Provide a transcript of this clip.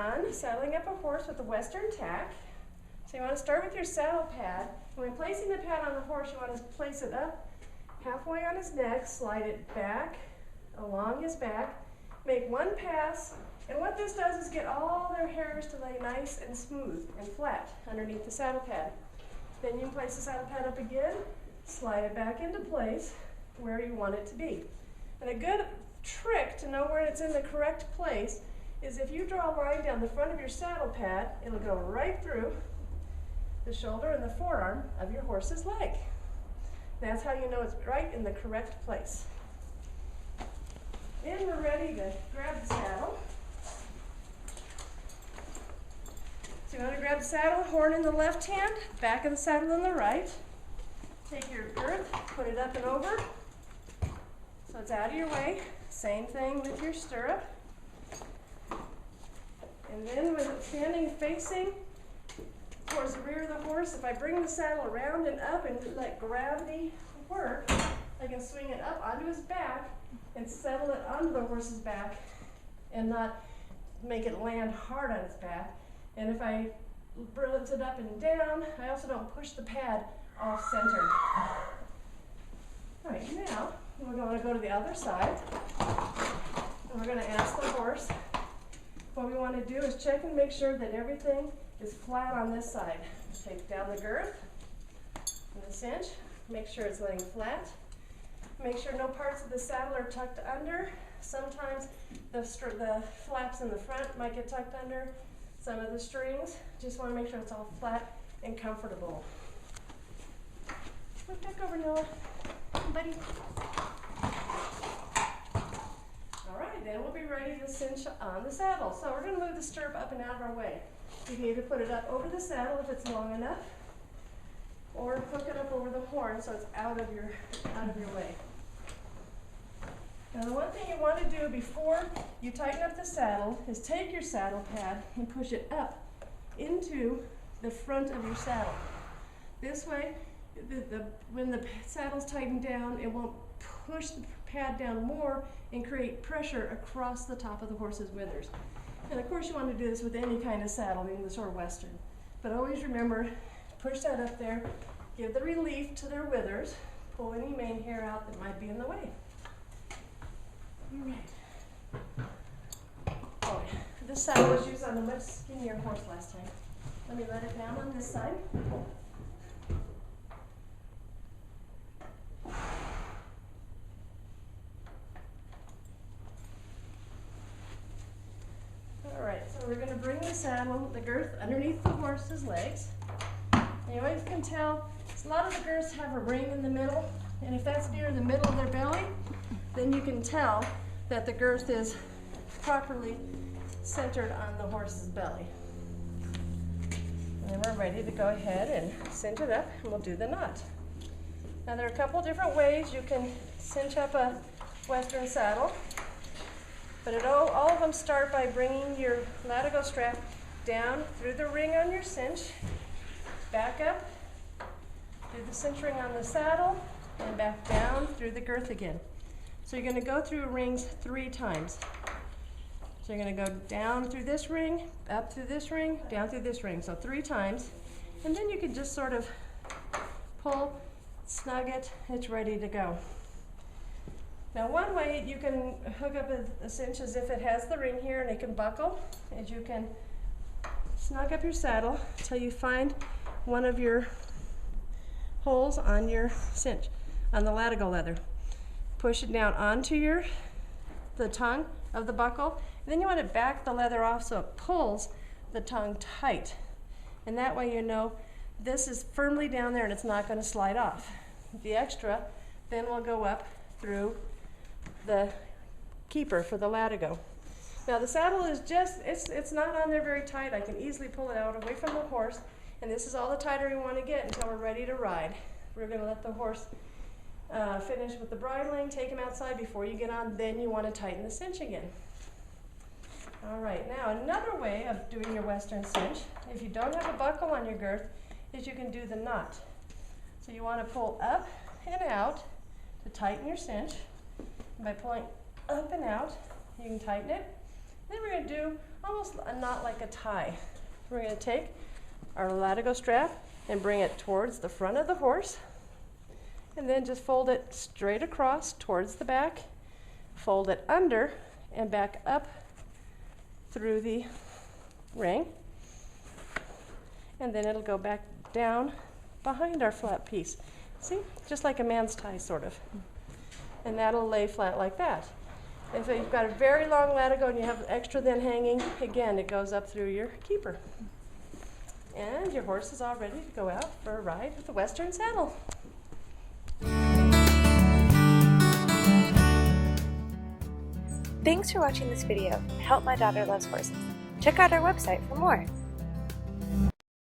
on saddling up a horse with a Western tack. So you want to start with your saddle pad. When placing the pad on the horse, you want to place it up halfway on his neck, slide it back along his back, make one pass, and what this does is get all their hairs to lay nice and smooth and flat underneath the saddle pad. Then you can place the saddle pad up again, slide it back into place where you want it to be. And a good trick to know where it's in the correct place is if you draw a line down the front of your saddle pad, it'll go right through the shoulder and the forearm of your horse's leg. That's how you know it's right in the correct place. Then we're ready to grab the saddle. So you want to grab the saddle, horn in the left hand, back of the saddle in the right. Take your girth, put it up and over, so it's out of your way. Same thing with your stirrup. And then with it standing facing towards the rear of the horse, if I bring the saddle around and up and let gravity work, I can swing it up onto his back and settle it onto the horse's back and not make it land hard on its back. And if I lift it up and down, I also don't push the pad off center. All right, now we're going to go to the other side, and we're going to ask the horse. What we want to do is check and make sure that everything is flat on this side. Take down the girth and the cinch, make sure it's laying flat. Make sure no parts of the saddle are tucked under. Sometimes the flaps in the front might get tucked under. Some of the strings, just want to make sure it's all flat and comfortable. Look back over, Noah. Buddy. All right, then we'll be ready to cinch on the saddle. So we're going to move the stirrup up and out of our way. You can either put it up over the saddle if it's long enough, or hook it up over the horn so it's out of your way. Now the one thing you want to do before you tighten up the saddle is take your saddle pad and push it up into the front of your saddle. This way, when the saddle's tightened down, it won't push the pad down more and create pressure across the top of the horse's withers. And of course you want to do this with any kind of saddle, English or Western. But always remember, push that up there, give the relief to their withers, pull any mane hair out that might be in the way. All right. Oh, this saddle was used on a much skinnier horse last time. Let me let it down on this side. All right, so we're going to bring the saddle, the girth, underneath the horse's legs. And you always can tell, a lot of the girths have a ring in the middle, and if that's near the middle of their belly, then you can tell that the girth is properly centered on the horse's belly. And then we're ready to go ahead and cinch it up, and we'll do the knot. Now there are a couple different ways you can cinch up a Western saddle, but all of them start by bringing your latigo strap down through the ring on your cinch, back up, do the cinch ring on the saddle, and back down through the girth again. So you're going to go through rings 3 times. So you're going to go down through this ring, up through this ring, down through this ring. So 3 times. And then you can just sort of pull, snug it, it's ready to go. Now one way you can hook up a cinch is if it has the ring here and it can buckle, is you can snug up your saddle until you find one of your holes on your cinch, on the latigo leather. Push it down onto the tongue of the buckle, and then you want to back the leather off so it pulls the tongue tight. And that way you know this is firmly down there and it's not going to slide off. The extra then will go up through the keeper for the latigo. Now the saddle is it's not on there very tight. I can easily pull it out away from the horse, and this is all the tighter we want to get until we're ready to ride. We're going to let the horse finish with the bridling, take him outside before you get on, then you want to tighten the cinch again. All right, now another way of doing your Western cinch, if you don't have a buckle on your girth, is you can do the knot. So you want to pull up and out to tighten your cinch. And by pulling up and out, you can tighten it. Then we're going to do almost a knot like a tie. We're going to take our latigo strap and bring it towards the front of the horse, and then just fold it straight across towards the back, fold it under and back up through the ring, and then it'll go back down behind our flat piece. See, just like a man's tie sort of. And that'll lay flat like that. If you've got a very long latigo and you have extra then hanging, again, it goes up through your keeper. And your horse is all ready to go out for a ride with the Western saddle. Thanks for watching this video. Help My Daughter Loves Horses. Check out our website for more.